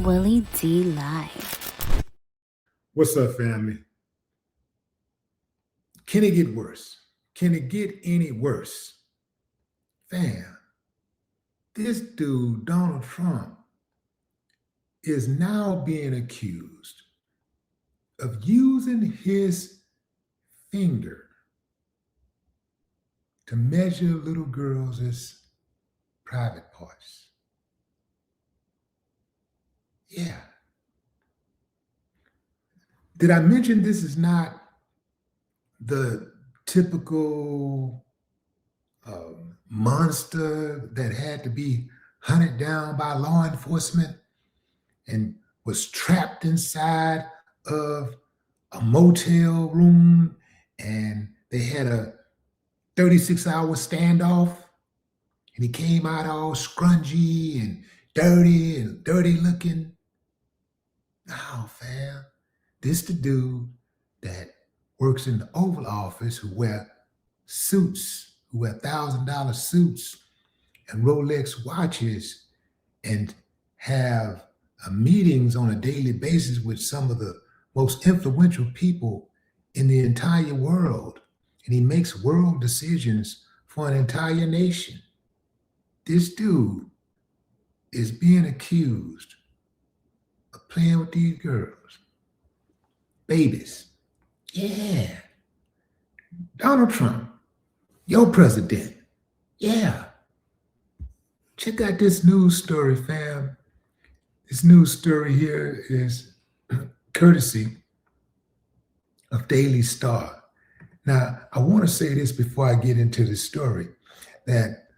Willie D Live. What's up, family? Can it get worse? Can it get any worse? Fam, this dude, Donald Trump, is now being accused of using his finger to measure little girls' private parts. Yeah. Did I mention this is not the typical monster that had to be hunted down by law enforcement and was trapped inside of a motel room, and they had a 36-hour standoff, and he came out all scrungy and dirty looking? No, fam. This the dude that works in the Oval Office who wear suits, who wear $1,000 suits and Rolex watches and have meetings on a daily basis with some of the most influential people in the entire world. And he makes world decisions for an entire nation. This dude is being accused of playing with these girls. Babies. Yeah. Donald Trump, your president. Yeah. Check out this news story, fam. This news story here is courtesy of Daily Star. Now, I want to say this before I get into the story, that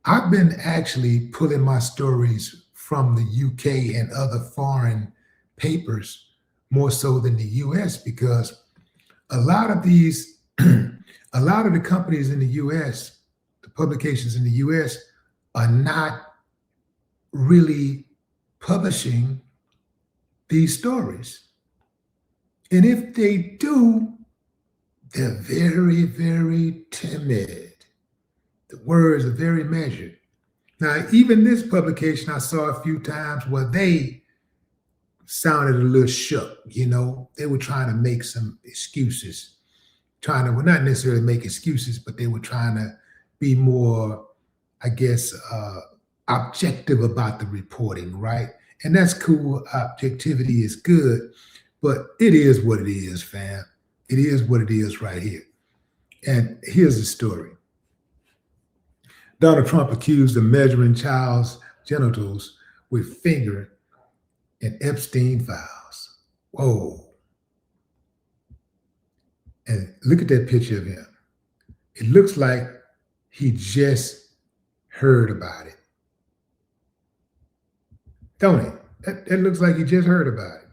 I've been actually pulling my stories from the UK and other foreign papers more so than the US, because a lot of these, a lot of the companies in the US, the publications in the US, are not really publishing these stories. And if they do, they're very, very timid. The words are very measured. Now, even this publication I saw a few times where they sounded a little shook, you know. They were trying to make some excuses, well, not necessarily make excuses, but they were trying to be more, I guess, objective about the reporting, right? And that's cool. Objectivity is good, but it is what it is, fam. It is what it is right here. And here's the story. Donald Trump accused of measuring child's genitals with finger in Epstein files. Whoa. And look at that picture of him. It looks like he just heard about it. Don't it? That looks like he just heard about it.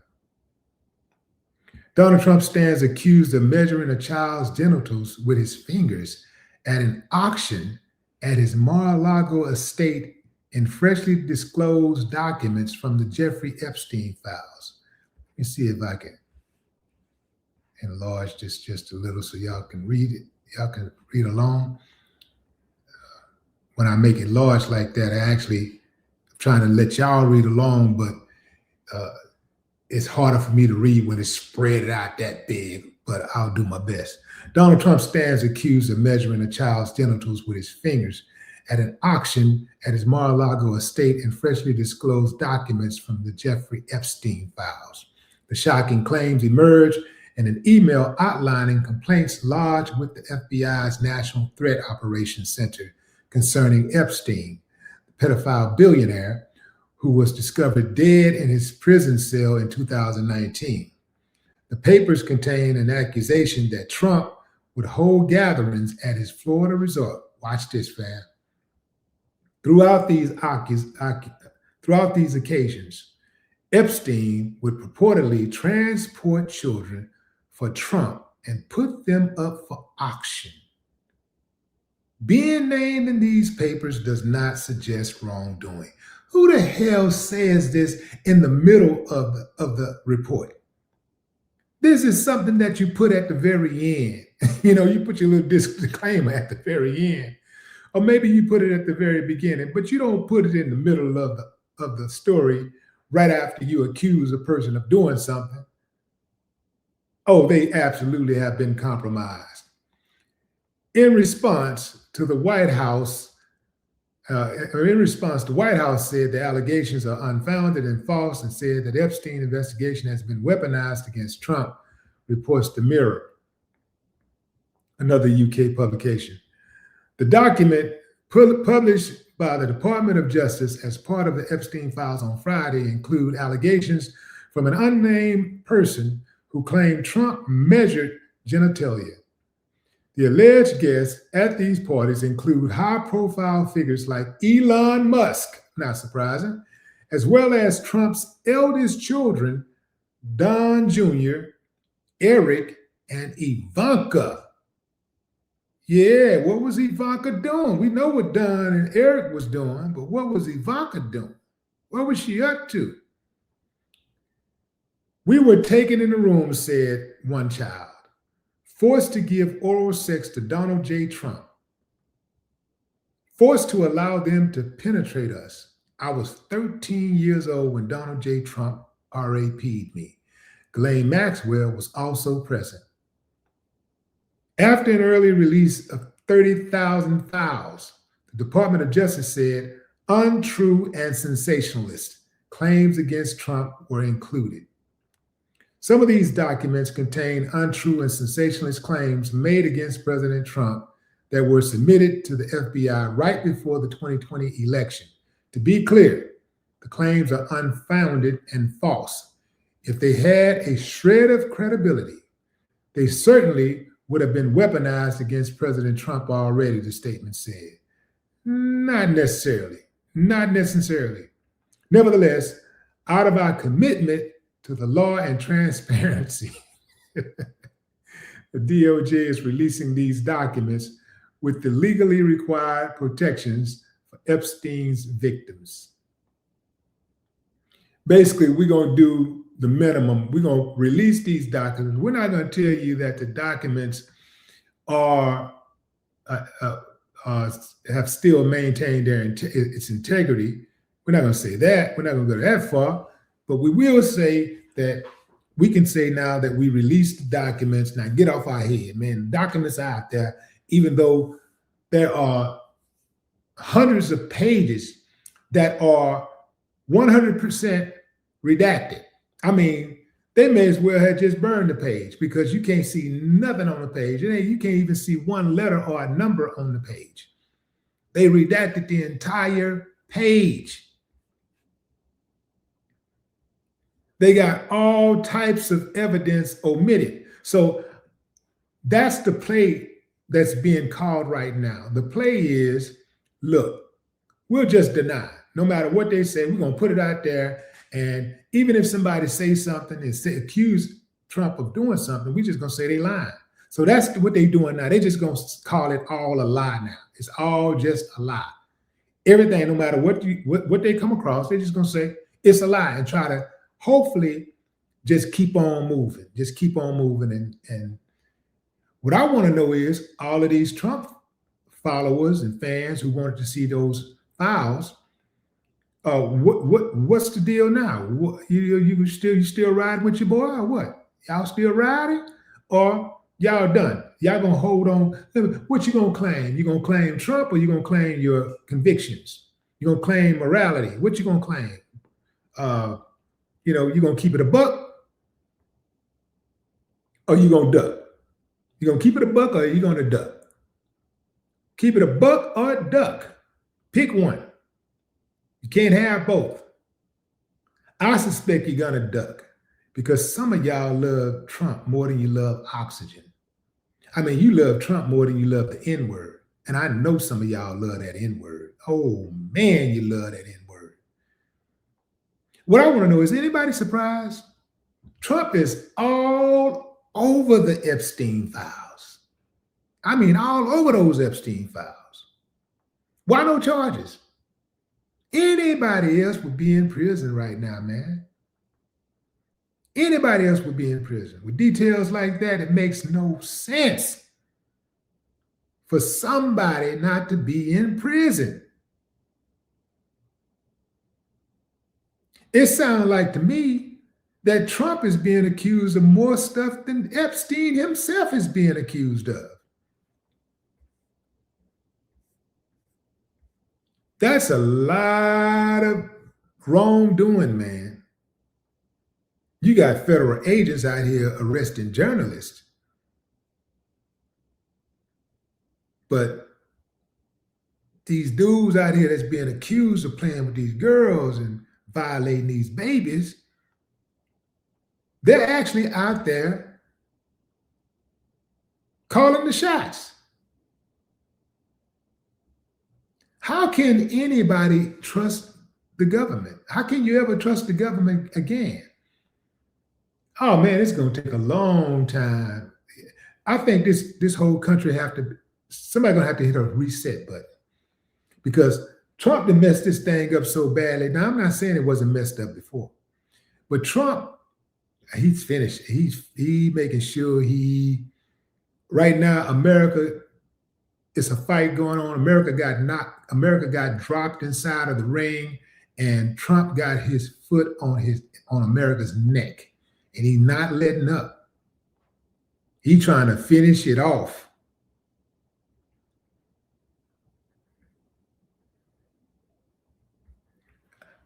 Donald Trump stands accused of measuring a child's genitals with his fingers at an auction at his Mar-a-Lago estate in freshly disclosed documents from the Jeffrey Epstein files. Let me see if I can enlarge this just a little so y'all can read it. Y'all can read along. When I make it large like that, I actually trying to let y'all read along, but it's harder for me to read when it's spread out that big, but I'll do my best. Donald Trump stands accused of measuring a child's genitals with his fingers at an auction at his Mar-a-Lago estate in freshly disclosed documents from the Jeffrey Epstein files. The shocking claims emerged in an email outlining complaints lodged with the FBI's National Threat Operations Center concerning Epstein, the pedophile billionaire who was discovered dead in his prison cell in 2019. The papers contain an accusation that Trump would hold gatherings at his Florida resort. Watch this, fam. Throughout these occasions, Epstein would purportedly transport children for Trump and put them up for auction. Being named in these papers does not suggest wrongdoing. Who the hell says this in the middle of the report? This is something that you put at the very end. You know, you put your little disclaimer at the very end. Or maybe you put it at the very beginning, but you don't put it in the middle of the story right after you accuse a person of doing something, oh, they absolutely have been compromised. In response to the White House, the White House said the allegations are unfounded and false and said that Epstein investigation has been weaponized against Trump, reports the Mirror, another UK publication. The document published by the Department of Justice as part of the Epstein files on Friday include allegations from an unnamed person who claimed Trump measured genitalia. The alleged guests at these parties include high-profile figures like Elon Musk, not surprising, as well as Trump's eldest children, Don Jr., Eric, and Ivanka. Yeah, what was Ivanka doing? We know what Don and Eric was doing, but what was Ivanka doing? What was she up to? We were taken in the room, said one child, forced to give oral sex to Donald J. Trump, forced to allow them to penetrate us. I was 13 years old when Donald J. Trump RAP'd me. Ghislaine Maxwell was also present. After an early release of 30,000 files, the Department of Justice said untrue and sensationalist claims against Trump were included. Some of these documents contain untrue and sensationalist claims made against President Trump that were submitted to the FBI right before the 2020 election. To be clear, the claims are unfounded and false. If they had a shred of credibility, they certainly would have been weaponized against President Trump already, the statement said. Not necessarily. Not necessarily. Nevertheless, out of our commitment to the law and transparency, the DOJ is releasing these documents with the legally required protections for Epstein's victims. Basically, we're going to do the minimum. We're going to release these documents. We're not going to tell you that the documents are have still maintained its integrity. We're not going to say that. We're not going to go that far. But we will say that we can say now that we released the documents. Now get off our head, man. The documents are out there, even though there are hundreds of pages that are 100% redacted. I mean, they may as well have just burned the page because you can't see nothing on the page. You can't even see one letter or a number on the page. They redacted the entire page. They got all types of evidence omitted. So that's the play that's being called right now. The play is, look, we'll just deny. No matter what they say, we're going to put it out there. And even if somebody says something and accuse Trump of doing something, we're just going to say they lying. So that's what they're doing now. They're just going to call it all a lie now. It's all just a lie. Everything, no matter what they come across, they're just going to say it's a lie and try to hopefully just keep on moving. Just keep on moving. And what I want to know is all of these Trump followers and fans who wanted to see those files, what's the deal now? You still riding with your boy or what? Y'all still riding or y'all done? Y'all gonna hold on? What you gonna claim? You gonna claim Trump or you gonna claim your convictions? You gonna claim morality? What you gonna claim? You gonna keep it a buck or you gonna duck? You gonna keep it a buck or you gonna duck? Keep it a buck or a duck. Pick one. You can't have both. I suspect you're gonna duck because some of y'all love Trump more than you love oxygen. I mean, you love Trump more than you love the N-word. And I know some of y'all love that N-word. Oh man, you love that N-word. What I want to know is anybody surprised? Trump is all over the Epstein files. I mean, all over those Epstein files. Why no charges? Anybody else would be in prison right now, man. Anybody else would be in prison. With details like that, it makes no sense for somebody not to be in prison. It sounds like to me that Trump is being accused of more stuff than Epstein himself is being accused of. That's a lot of wrongdoing, man. You got federal agents out here arresting journalists. But these dudes out here that's being accused of playing with these girls and violating these babies, they're actually out there calling the shots. How can anybody trust the government? How can you ever trust the government again? Oh man, it's going to take a long time. I think this whole country somebody's going to have to hit a reset button, because Trump done messed this thing up so badly. Now, I'm not saying it wasn't messed up before, but Trump, he's finished. He's making sure right now, America, it's a fight going on. America got dropped inside of the ring, and Trump got his foot on America's neck, and he's not letting up. He's trying to finish it off.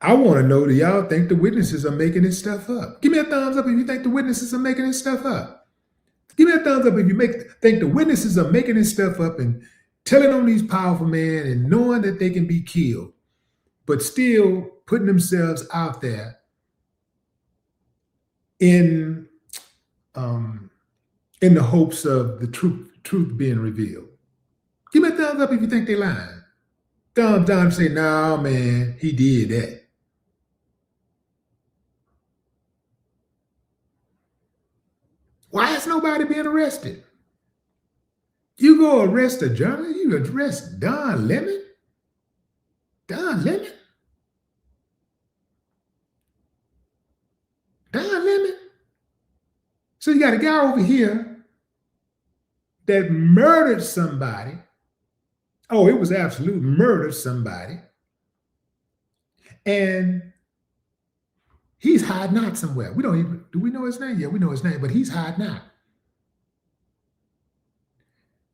I want to know, do y'all think the witnesses are making this stuff up? Give me a thumbs up if you think the witnesses are making this stuff up. Give me a thumbs up if you think the witnesses are making this stuff up and telling on these powerful men and knowing that they can be killed, but still putting themselves out there in the hopes of the truth being revealed. Give me a thumbs up if you think they're lying. Thumbs down and say, no, man, he did that. Why is nobody being arrested? You go arrest a journalist, you arrest Don Lemon? Don Lemon? Don Lemon? So you got a guy over here that murdered somebody. Oh, it was absolute murder, somebody. And he's hiding out somewhere. Do we know his name? Yeah, we know his name, but he's hiding out.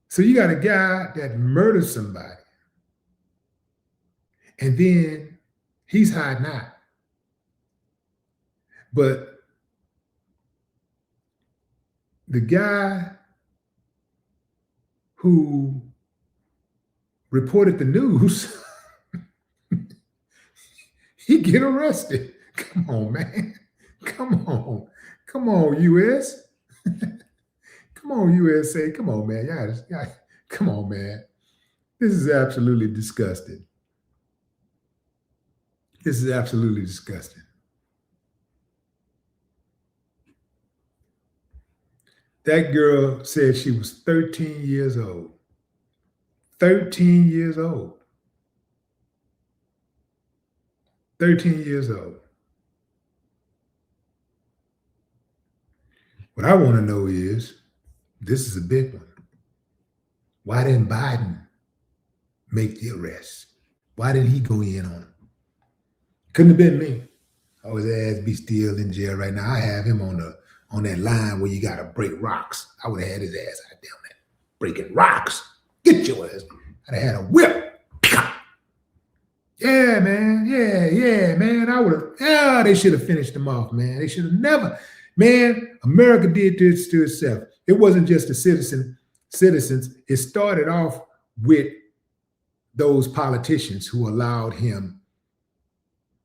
So you got a guy that murdered somebody, and then he's hiding out. But the guy who reported the news, he get arrested. Come on, man. Come on, US. Come on, USA. Come on, man. Yeah, come on, man. This is absolutely disgusting. This is absolutely disgusting. That girl said she was 13 years old. 13 years old. 13 years old. What I want to know is, this is a big one. Why didn't Biden make the arrest? Why didn't he go in on him? Couldn't have been me. Oh, his ass be still in jail right now. I have him on that line where you gotta break rocks. I would have had his ass out down there breaking rocks. Get your ass. I'd have had a whip. Yeah, man. Yeah, man. They should have finished him off, man. They should have never. Man, America did this to itself. It wasn't just the citizens. It started off with those politicians who allowed him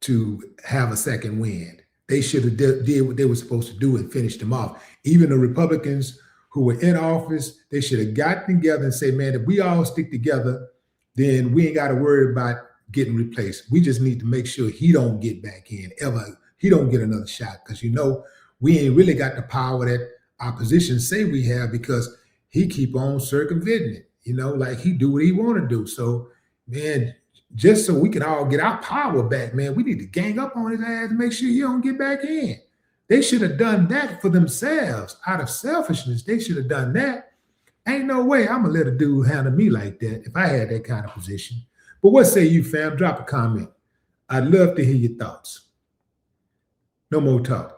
to have a second wind. They should have did what they were supposed to do and finished him off. Even the Republicans who were in office, they should have gotten together and say, man, if we all stick together, then we ain't got to worry about getting replaced. We just need to make sure he don't get back in ever. He don't get another shot, because we ain't really got the power that opposition say we have, because he keep on circumventing it, like he do what he want to do. So, man, just so we can all get our power back, man, we need to gang up on his ass and make sure he don't get back in. They should have done that for themselves. Out of selfishness, they should have done that. Ain't no way I'm going to let a dude handle me like that if I had that kind of position. But what say you, fam? Drop a comment. I'd love to hear your thoughts. No more talk.